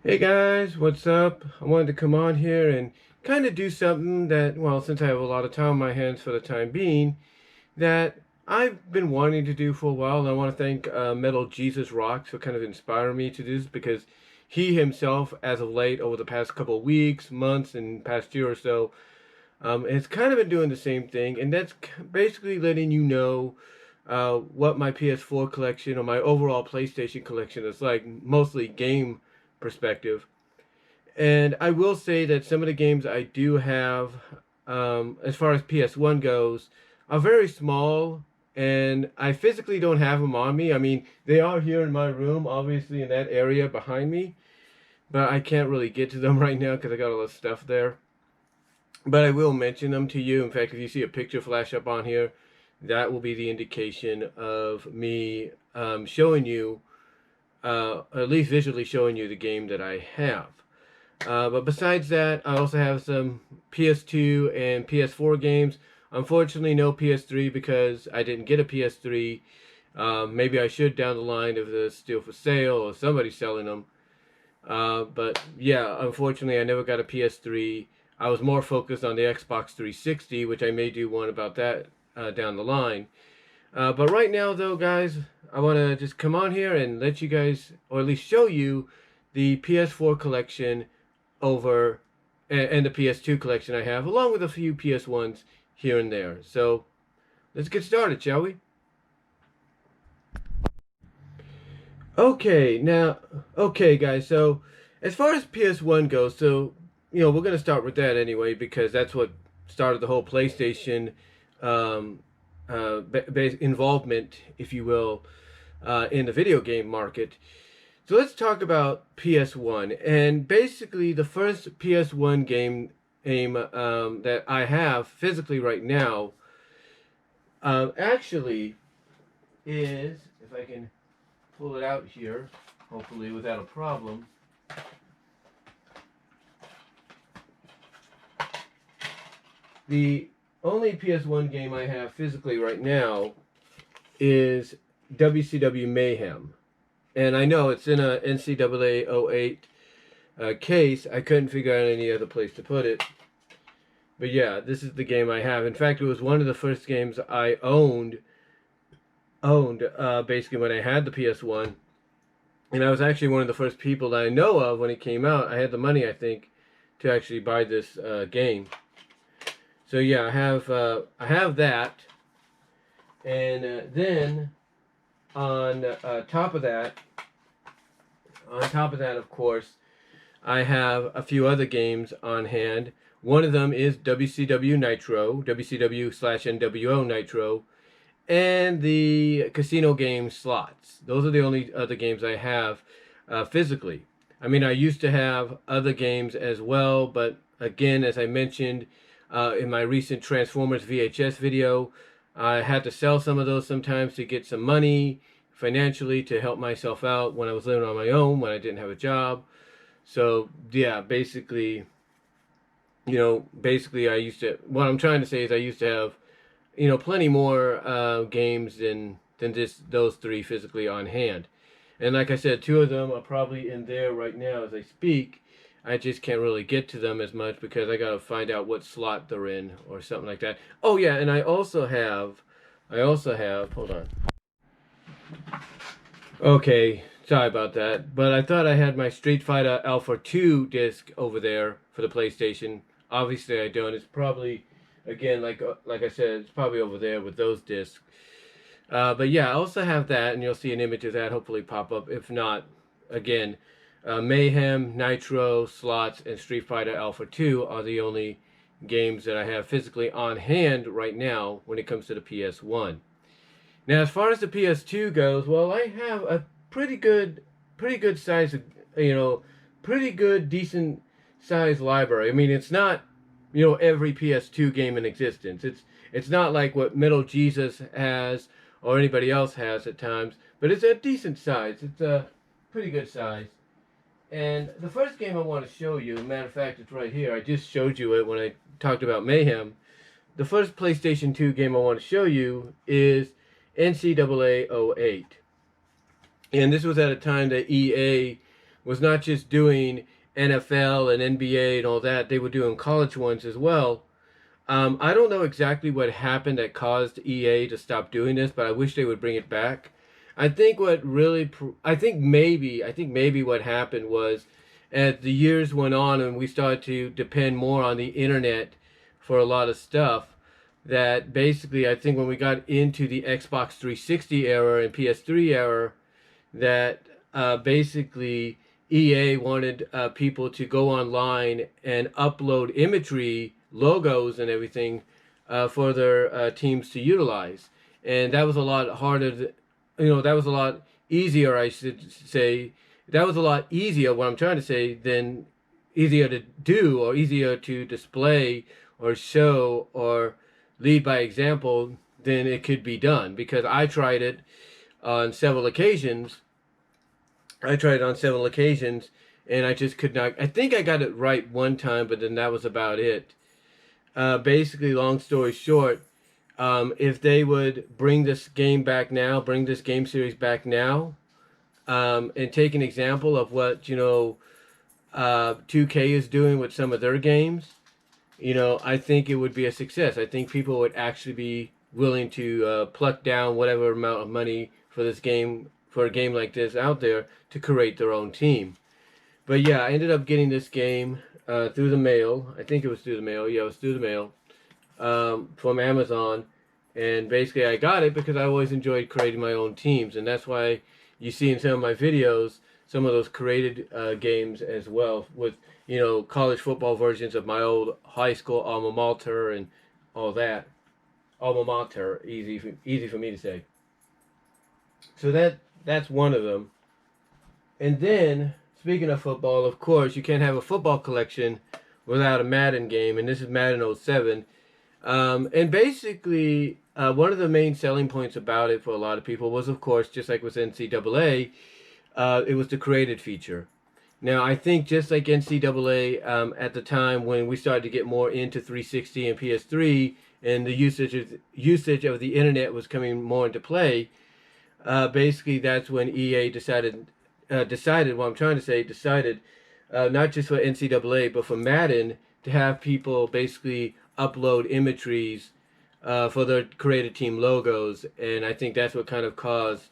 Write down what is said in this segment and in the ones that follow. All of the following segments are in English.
Hey guys, what's up? I wanted to come on here and kind of do something that, well, since I have a lot of time on my hands for the time being, that I've been wanting to do for a while. And I want to thank Metal Jesus Rocks for kind of inspiring me to do this, because he himself, as of late, over the past couple of weeks, months, and past year or so, has kind of been doing the same thing. And that's basically letting you know what my PS4 collection or my overall PlayStation collection is like, mostly game perspective. And I will say that some of the games I do have, as far as PS1 goes, are very small, and I physically don't have them on me. I mean, they are here in my room, obviously in that area behind me, but I can't really get to them right now because I got all this stuff there. But I will mention them to you. In fact, if you see a picture flash up on here, that will be the indication of me showing you, at least visually showing you the game that I have. But besides that, I also have some PS2 and PS4 games. Unfortunately, no PS3 because I didn't get a PS3. Maybe I should down the line if they're still for sale or somebody's selling them. But yeah, unfortunately, I never got a PS3. I was more focused on the Xbox 360, which I may do one about that down the line. But right now, though, guys, I want to just come on here and let you guys, or at least show you, the PS4 collection over, and the PS2 collection I have, along with a few PS1s here and there. So let's get started, shall we? Okay, guys, so as far as PS1 goes, so, we're going to start with that anyway, because that's what started the whole PlayStation involvement, if you will, in the video game market. So let's talk about PS1. And basically, the first PS1 game that I have physically right now actually is, if I can pull it out here, hopefully without a problem. The only PS1 game I have physically right now is Wcw Mayhem. And I know it's in a NCAA 08 case. I couldn't figure out any other place to put it. But yeah, this is the game I have. In fact, it was one of the first games I owned basically when I had the PS1. And I was actually one of the first people that I know of when it came out. I had the money, I think, to actually buy this game. So yeah, I have that. And then on top of that, of course, I have a few other games on hand. One of them is WCW Nitro, WCW/NWO Nitro, and the casino game Slots. Those are the only other games I have physically. I mean, I used to have other games as well, but again, as I mentioned in my recent Transformers VHS video, I had to sell some of those sometimes to get some money financially to help myself out when I was living on my own, when I didn't have a job. So yeah, basically I used to, what I'm trying to say is I used to have, plenty more games than just those three physically on hand. And like I said, two of them are probably in there right now as I speak. I just can't really get to them as much because I gotta find out what slot they're in or something like that. Oh yeah, and I also have, hold on. Okay, sorry about that. But I thought I had my Street Fighter Alpha 2 disc over there for the PlayStation. Obviously I don't. It's probably, again, like I said, it's probably over there with those discs. But yeah, I also have that, and you'll see an image of that hopefully pop up. If not, again, Mayhem, Nitro, Slots, and Street Fighter Alpha 2 are the only games that I have physically on hand right now when it comes to the PS1. Now, as far as the PS2 goes, well, I have a pretty good size, pretty good, decent size library. I mean, it's not, every PS2 game in existence. It's not like what Metal Jesus has or anybody else has at times, but it's a decent size. It's a pretty good size. And the first game I want to show you, matter of fact, it's right here. I just showed you it when I talked about Mayhem. The first PlayStation 2 game I want to show you is NCAA 08. And this was at a time that EA was not just doing NFL and NBA and all that, they were doing college ones as well. I don't know exactly what happened that caused EA to stop doing this, but I wish they would bring it back. I think what really, I think maybe what happened was, as the years went on and we started to depend more on the internet for a lot of stuff, that basically I think when we got into the Xbox 360 era and PS3 era, that basically EA wanted people to go online and upload imagery, logos, and everything for their teams to utilize. And that was a lot harder, that was a lot easier, I should say. That was a lot easier, what I'm trying to say, than easier to do or easier to display or show or lead by example than it could be done. Because I tried it on several occasions. And I just could not. I think I got it right one time, but then that was about it. Basically, long story short, if they would bring this game back now, bring this game series back now, and take an example of what 2K is doing with some of their games, I think it would be a success. I think people would actually be willing to pluck down whatever amount of money for this game, for a game like this out there, to create their own team. But yeah, I ended up getting this game through the mail. I think it was through the mail. Yeah, it was through the mail from Amazon. And basically I got it because I always enjoyed creating my own teams. And that's why you see in some of my videos some of those created games as well, with college football versions of my old high school alma mater and all that. Alma mater, easy for me to say. So that's one of them. And then, speaking of football, of course, you can't have a football collection without a Madden game, and this is Madden 07. And basically, one of the main selling points about it for a lot of people was, of course, just like with NCAA, it was the created feature. Now, I think just like NCAA at the time when we started to get more into 360 and PS3, and the usage of the internet was coming more into play, basically that's when EA decided, not just for NCAA, but for Madden, to have people basically upload imageries for their created team logos. And I think that's what kind of caused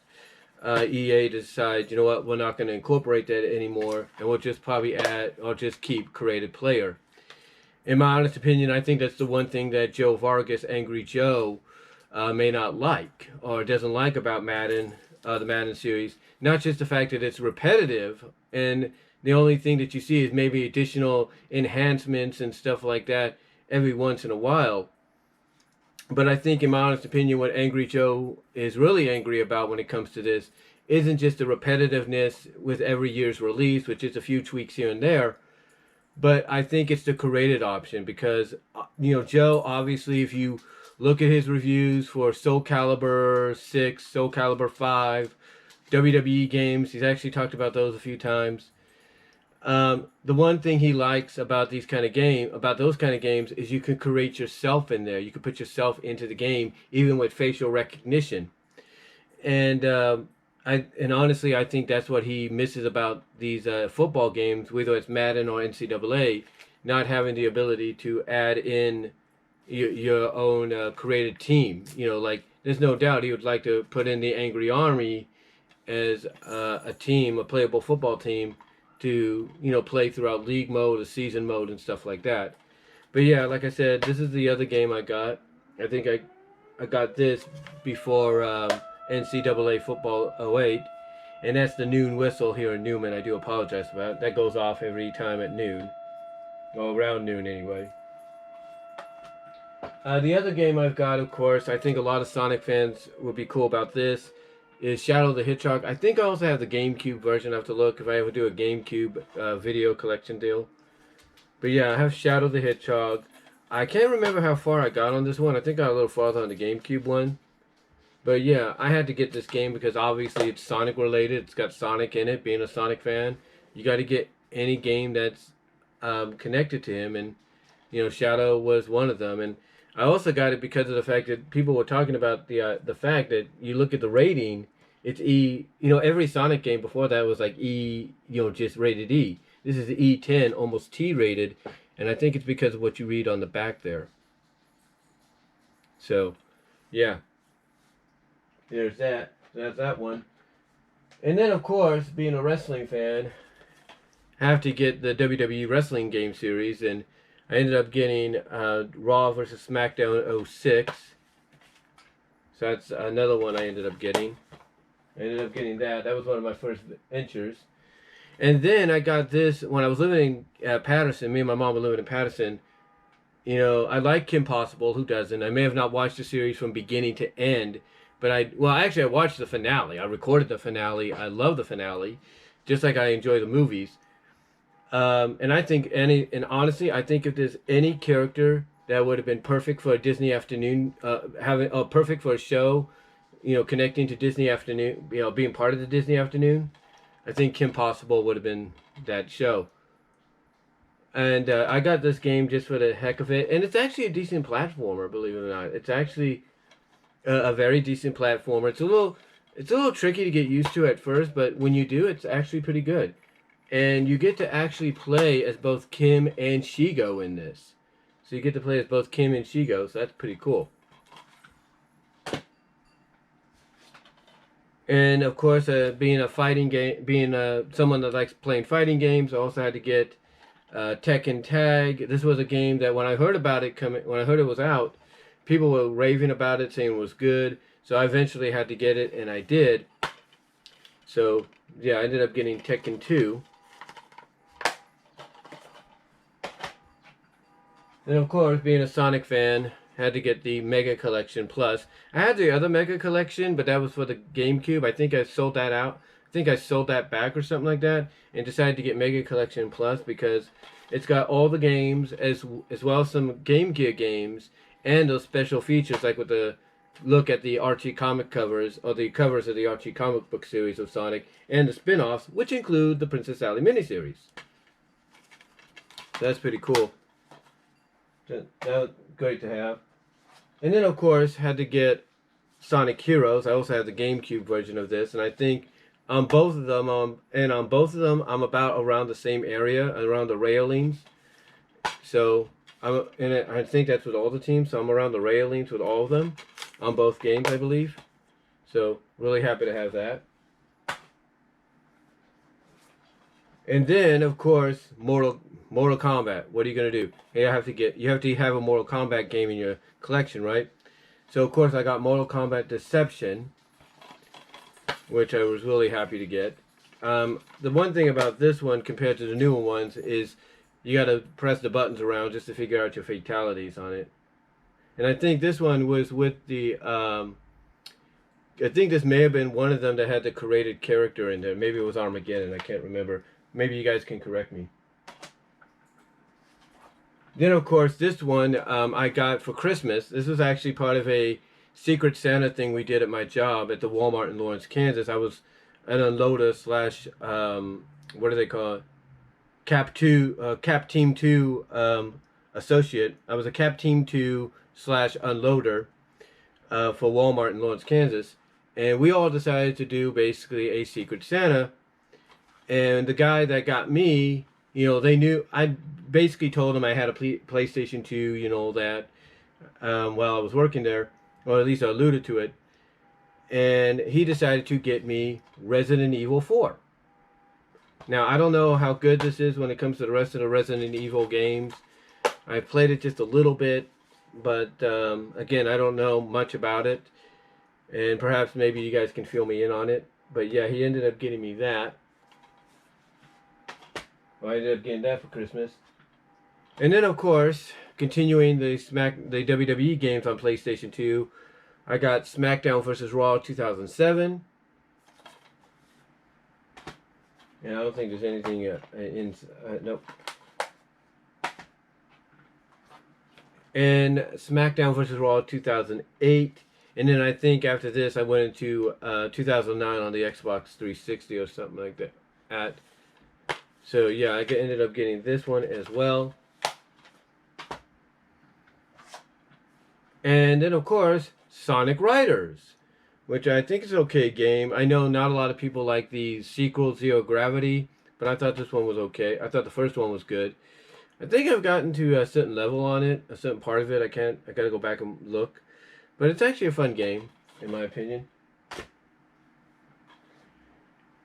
EA to decide, you know what, we're not going to incorporate that anymore, and we'll just probably add, or just keep created player. In my honest opinion, I think that's the one thing that Joe Vargas, Angry Joe, may not like, or doesn't like about Madden, the Madden series. Not just the fact that it's repetitive, and the only thing that you see is maybe additional enhancements and stuff like that every once in a while. But I think, in my honest opinion, what Angry Joe is really angry about when it comes to this isn't just the repetitiveness with every year's release, which is a few tweaks here and there, but I think it's the created option. Because, Joe, obviously, if you look at his reviews for Soul Calibur 6, Soul Calibur 5, WWE games, he's actually talked about those a few times. The one thing he likes about those kind of games, is you can create yourself in there. You can put yourself into the game, even with facial recognition. And honestly, I think that's what he misses about these football games, whether it's Madden or NCAA, not having the ability to add in your own created team. Like, there's no doubt he would like to put in the Angry Army as a team, a playable football team, to play throughout league mode or season mode and stuff like that. But yeah, like I said, this is the other game I got. I think I got this before NCAA Football 08, and that's the noon whistle here in Newman. I do apologize for that. That goes off every time at noon, or around noon anyway. The other game I've got, of course, I think a lot of Sonic fans would be cool about this, is Shadow the Hedgehog. I think I also have the GameCube version. I have to look if I ever do a GameCube video collection deal. But yeah, I have Shadow the Hedgehog. I can't remember how far I got on this one. I think I got a little farther on the GameCube one. But yeah, I had to get this game because obviously it's Sonic related. It's got Sonic in it. Being a Sonic fan, you got to get any game that's connected to him. And, Shadow was one of them. And I also got it because of the fact that people were talking about the fact that you look at the rating, It's E. You know, every Sonic game before that was like E. You know, just rated E. This is E10, almost T rated, and I think it's because of what you read on the back there. So, yeah, there's that. That's that one. And then, of course, being a wrestling fan, I have to get the WWE Wrestling Game Series, and I ended up getting Raw versus SmackDown '06. So that's another one I ended up getting. I ended up getting that. That was one of my first ventures. And then I got this when I was living in Patterson. Me and my mom were living in Patterson. You know, I like Kim Possible. Who doesn't? I may have not watched the series from beginning to end, but I watched the finale. I recorded the finale. I love the finale, just like I enjoy the movies. And I think and honestly, I think if there's any character that would have been perfect for a Disney afternoon, perfect for a show, you know, connecting to Disney afternoon, you know, being part of the Disney afternoon, I think Kim Possible would have been that show. And I got this game just for the heck of it, and it's actually a decent platformer, believe it or not. It's actually a very decent platformer. It's a little tricky to get used to at first, but when you do, it's actually pretty good. And you get to actually play as both Kim and Shigo in this. So you get to play as both Kim and Shigo, so that's pretty cool. And of course, being a fighting game, being someone that likes playing fighting games, I also had to get Tekken Tag. This was a game that when I heard about it when I heard it was out, people were raving about it, saying it was good. So I eventually had to get it, and I did. So yeah, I ended up getting Tekken 2. And of course, being a Sonic fan, had to get the Mega Collection Plus. I had the other Mega Collection, but that was for the GameCube. I think I sold that out. I think I sold that back or something like that, and decided to get Mega Collection Plus because it's got all the games as well as some Game Gear games and those special features like with the look at the Archie comic covers or the covers of the Archie comic book series of Sonic and the spin-offs, which include the Princess Sally miniseries. So that's pretty cool. That was great to have. And then, of course, had to get Sonic Heroes. I also had the GameCube version of this, and I think on both of them, I'm about around the same area, around the railings. So I think that's with all the teams. So I'm around the railings with all of them on both games, I believe. So really happy to have that. And then, of course, Mortal Kombat. What are you gonna do? You have to have a Mortal Kombat game in your collection, right? So of course I got Mortal Kombat Deception, which I was really happy to get. The one thing about this one compared to the newer ones is you got to press the buttons around just to figure out your fatalities on it. And I think this one was with the I think this may have been one of them that had the created character in there. Maybe it was Armageddon. I can't remember. Maybe you guys can correct me. Then, of course, this one I got for Christmas. This was actually part of a Secret Santa thing we did at my job at the Walmart in Lawrence, Kansas. I was an unloader slash, what do they call it? Cap Team 2 associate. I was a Cap Team 2 slash unloader for Walmart in Lawrence, Kansas. And we all decided to do basically a Secret Santa. And the guy that got me, you know, they knew, I basically told him I had a PlayStation 2, you know, that while I was working there, or at least I alluded to it. And he decided to get me Resident Evil 4. Now, I don't know how good this is when it comes to the rest of the Resident Evil games. I played it just a little bit, but again, I don't know much about it. And perhaps maybe you guys can fill me in on it. But yeah, he ended up getting me that. Well, I ended up getting that for Christmas. And then, of course, continuing the WWE games on PlayStation 2, I got Smackdown vs. Raw 2007. And I don't think there's anything nope. And Smackdown vs. Raw 2008. And then I think after this, I went into 2009 on the Xbox 360 or something like that. So yeah, I ended up getting this one as well. And then, of course, Sonic Riders, which I think is an okay game. I know not a lot of people like the sequel Zero Gravity, but I thought this one was okay. I thought the first one was good. I think I've gotten to a certain level on it, a certain part of it. I gotta go back and look. But it's actually a fun game, in my opinion.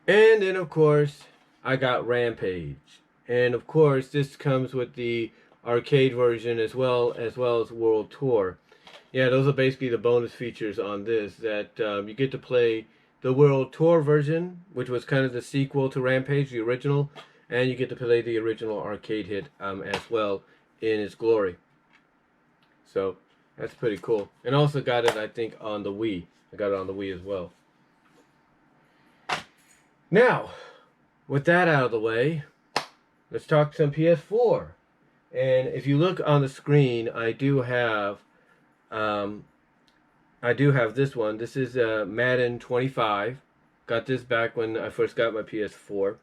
And then, of course, I got Rampage. And, of course, this comes with the arcade version as well as World Tour. Yeah, those are basically the bonus features on this. That you get to play the World Tour version, which was kind of the sequel to Rampage, the original. And you get to play the original arcade hit as well in its glory. So, that's pretty cool. And also got it, I think, on the Wii. I got it on the Wii as well. Now, with that out of the way, let's talk some PS4. And if you look on the screen, I do have this one. This is Madden 25. Got this back when I first got my PS4.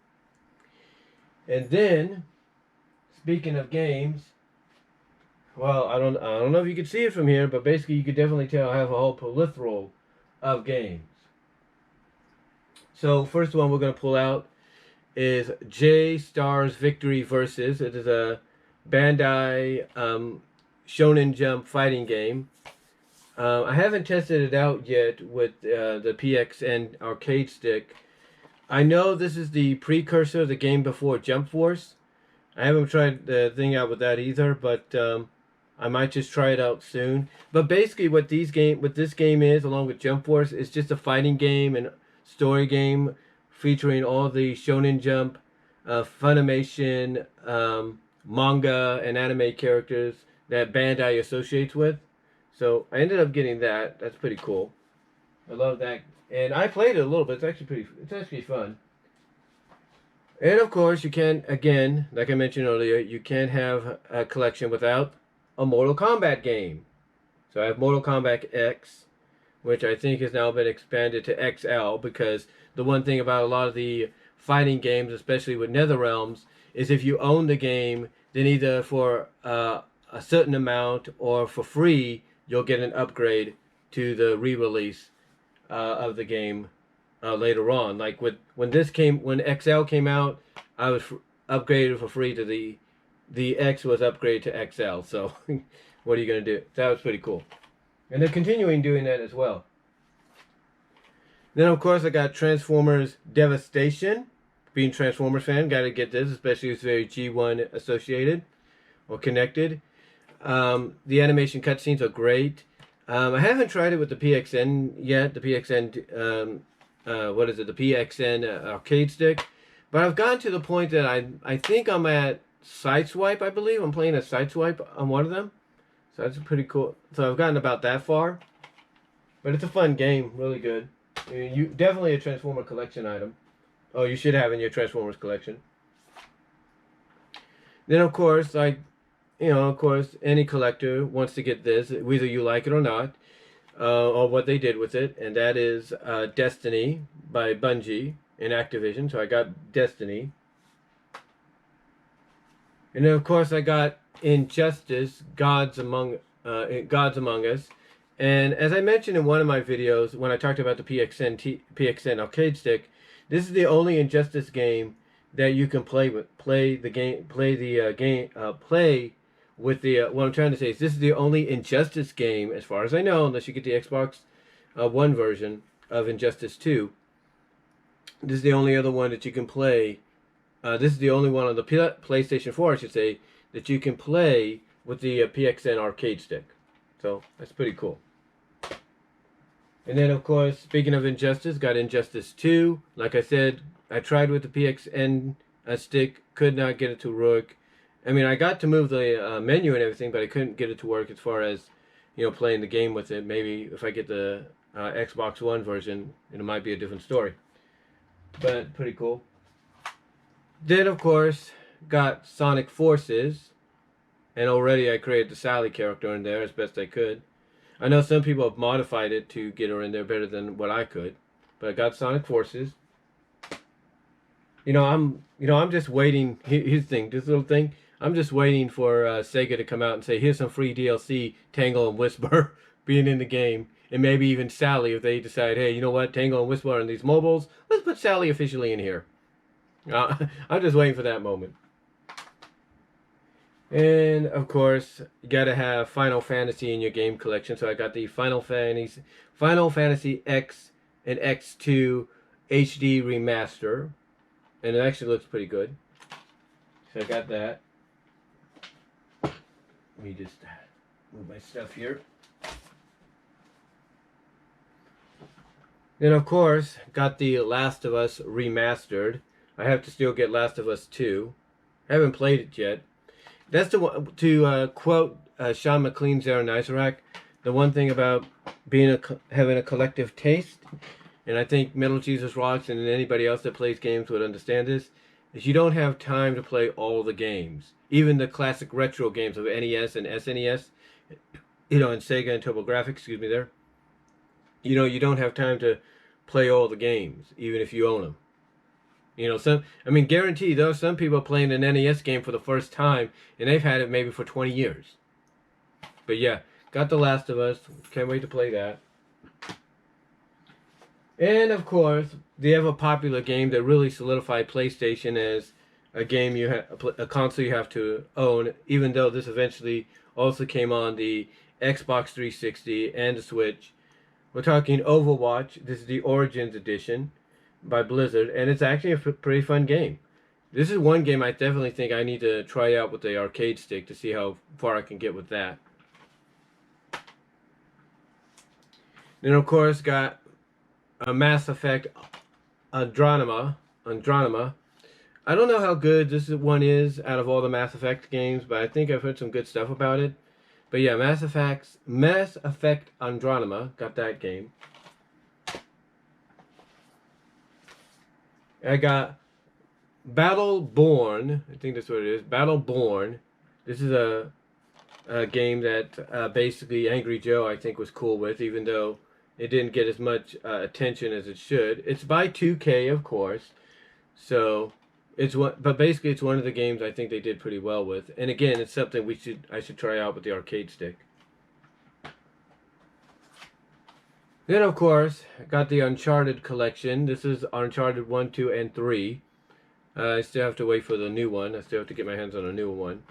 And then, speaking of games, well, I don't know if you can see it from here, but basically you could definitely tell I have a whole plethora of games. So first one we're going to pull out is J-Stars Victory Versus. It is a Bandai Shonen Jump fighting game. I haven't tested it out yet with the PXN arcade stick. I know this is the precursor of the game before Jump Force. I haven't tried the thing out with that either, but I might just try it out soon. But basically what this game is, along with Jump Force, is just a fighting game and story game featuring all the Shonen Jump, Funimation, manga, and anime characters that Bandai associates with. So I ended up getting that. That's pretty cool. I love that. And I played it a little bit. It's actually fun. And of course, you can, again, like I mentioned earlier, you can't have a collection without a Mortal Kombat game. So I have Mortal Kombat X, which I think has now been expanded to XL, because the one thing about a lot of the fighting games, especially with NetherRealms, is if you own the game, then either for a certain amount or for free, you'll get an upgrade to the re-release of the game later on. Like when XL came out, I was upgraded for free to the X was upgraded to XL. So what are you going to do? That was pretty cool. And they're continuing doing that as well. Then, of course, I got Transformers Devastation. Being a Transformers fan, got to get this, especially if it's very G1 associated or connected. The animation cutscenes are great. I haven't tried it with the PXN yet, the PXN, the PXN arcade stick. But I've gotten to the point that I think I'm at Sideswipe, I believe. I'm playing a Sideswipe on one of them. So that's pretty cool. So I've gotten about that far. But it's a fun game, really good. I mean, definitely a Transformer collection item. Oh, you should have in your Transformers collection. Then, of course, any collector wants to get this, whether you like it or not, or what they did with it, and that is Destiny by Bungie and Activision. So I got Destiny. And then, of course, I got Injustice, Gods Among Us. And as I mentioned in one of my videos, when I talked about the PXN arcade stick, this is the only Injustice game that you can play with. What I'm trying to say is this is the only Injustice game, as far as I know, unless you get the Xbox One version of Injustice 2. This is the only other one that you can play. This is the only one on the PlayStation 4, I should say, that you can play with the PXN arcade stick. So that's pretty cool. And then, of course, speaking of Injustice, got Injustice 2. Like I said, I tried with the PXN stick, could not get it to work. I mean, I got to move the menu and everything, but I couldn't get it to work as far as, playing the game with it. Maybe if I get the Xbox One version, it might be a different story. But pretty cool. Then, of course, got Sonic Forces. And already I created the Sally character in there as best I could. I know some people have modified it to get her in there better than what I could. But I got Sonic Forces. I'm just waiting. Here's the thing, this little thing. I'm just waiting for Sega to come out and say, here's some free DLC, Tangle and Whisper, being in the game. and maybe even Sally if they decide, hey, you know what, Tango and Whisper on these mobiles, let's put Sally officially in here. I'm just waiting for that moment. And of course, you gotta have Final Fantasy in your game collection. So I got the Final Fantasy X and X2 HD Remaster, and it actually looks pretty good. So I got that. Let me just move my stuff here. Then of course, got the Last of Us Remastered. I have to still get Last of Us 2. I haven't played it yet. That's the one, to quote Sean McLean's Aaron Isaac, the one thing about having a collective taste, and I think Metal Jesus Rocks and anybody else that plays games would understand this, is you don't have time to play all the games. Even the classic retro games of NES and SNES, and Sega and TurboGrafx, excuse me there. You don't have time to play all the games, even if you own them. Guaranteed, there are some people playing an NES game for the first time, and they've had it maybe for 20 years. But yeah, got The Last of Us. Can't wait to play that. And of course, the ever popular game that really solidified PlayStation as a game a console you have to own, even though this eventually also came on the Xbox 360 and the Switch. We're talking Overwatch. This is the Origins Edition by Blizzard, and it's actually a pretty fun game. This is one game I definitely think I need to try out with the arcade stick to see how far I can get with that. Then of course got a Mass Effect Andromeda. I don't know how good this one is out of all the Mass Effect games, but I think I've heard some good stuff about it. But yeah, Mass Effect Andromeda, got that game. I got Battleborn. I think that's what it is. Battleborn. This is a game that basically Angry Joe I think was cool with, even though it didn't get as much attention as it should. It's by 2K, of course. So but basically it's one of the games I think they did pretty well with. And again, it's something I should try out with the arcade stick. Then, of course, I got the Uncharted Collection. This is Uncharted 1, 2, and 3. I still have to wait for the new one. I still have to get my hands on a new one.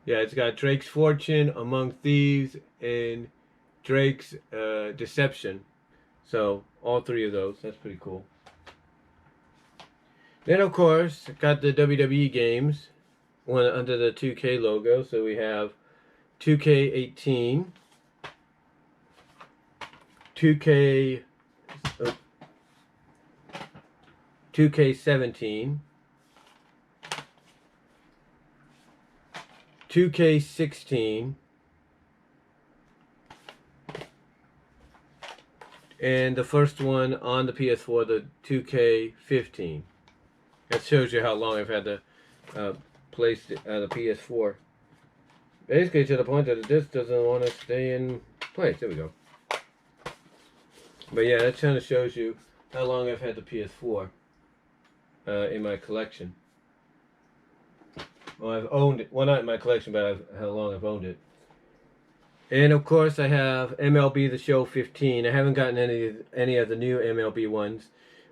Yeah, it's got Drake's Fortune, Among Thieves, and Drake's Deception. So, all three of those. That's pretty cool. Then, of course, got the WWE games under the 2K logo. So, we have 2K18. 2K17, 2K16, and the first one on the PS4, the 2K15. That shows you how long I've had the PS4. Basically to the point that it just doesn't want to stay in place. There we go. But yeah, that kind of shows you how long I've had the PS4 in my collection. Well, I've owned it. Well, not in my collection, but how long I've owned it. And of course, I have MLB The Show 15. I haven't gotten any of the new MLB ones,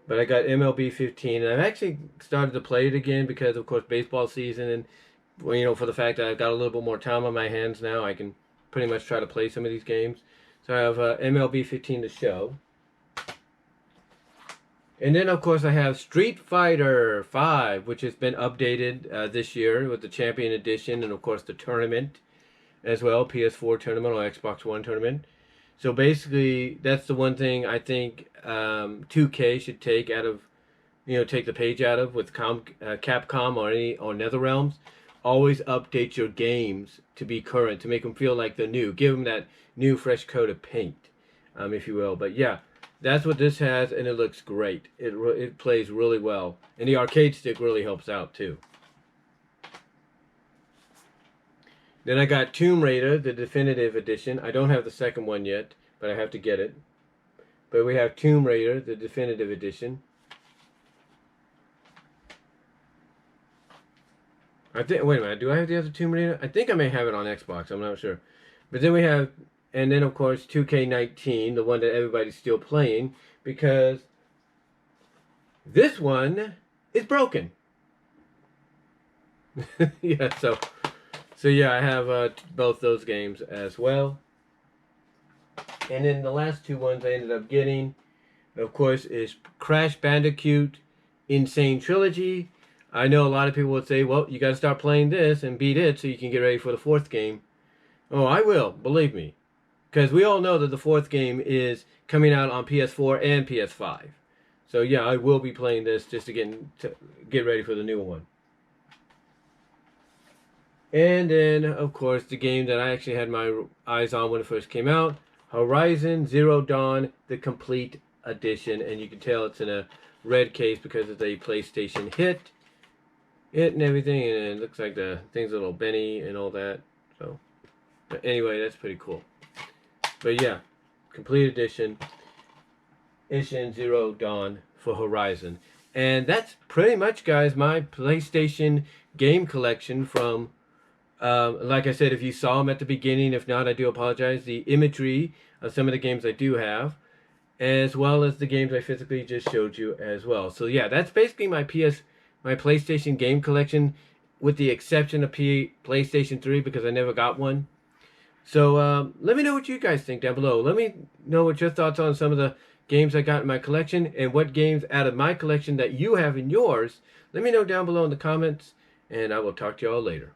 but I got MLB 15, and I've actually started to play it again because, of course, baseball season, and for the fact that I've got a little bit more time on my hands now, I can pretty much try to play some of these games. So I have MLB 15 The Show. And then, of course, I have Street Fighter 5, which has been updated this year with the Champion Edition and, of course, the tournament as well, PS4 tournament or Xbox One tournament. So basically, that's the one thing I think 2K should take out of, take the page out of with Capcom or NetherRealms. Always update your games to be current, to make them feel like they're new. Give them that new, fresh coat of paint, if you will. But yeah. That's what this has, and it looks great. It plays really well. And the arcade stick really helps out, too. Then I got Tomb Raider, the Definitive Edition. I don't have the second one yet, but I have to get it. But we have Tomb Raider, the Definitive Edition. Wait a minute, do I have the other Tomb Raider? I think I may have it on Xbox, I'm not sure. But then we have And then, of course, 2K19, the one that everybody's still playing, because this one is broken. Yeah, so yeah, I have both those games as well. And then the last two ones I ended up getting, of course, is Crash Bandicoot Insane Trilogy. I know a lot of people would say, well, you got to start playing this and beat it so you can get ready for the fourth game. Oh, I will, believe me. Because we all know that the fourth game is coming out on PS4 and PS5. So yeah, I will be playing this just to get ready for the new one. And then, of course, the game that I actually had my eyes on when it first came out, Horizon Zero Dawn, the Complete Edition. And you can tell it's in a red case because it's a PlayStation hit and everything. And it looks like the thing's a little bendy and all that. So, but anyway, that's pretty cool. But yeah, Complete Edition Zero Dawn for Horizon. And that's pretty much, guys, my PlayStation game collection from, like I said, if you saw them at the beginning, if not, I do apologize, the imagery of some of the games I do have, as well as the games I physically just showed you as well. So yeah, that's basically my PlayStation game collection, with the exception of PlayStation 3, because I never got one. So let me know what you guys think down below. Let me know what your thoughts on some of the games I got in my collection, and what games out of my collection that you have in yours. Let me know down below in the comments, and I will talk to y'all later.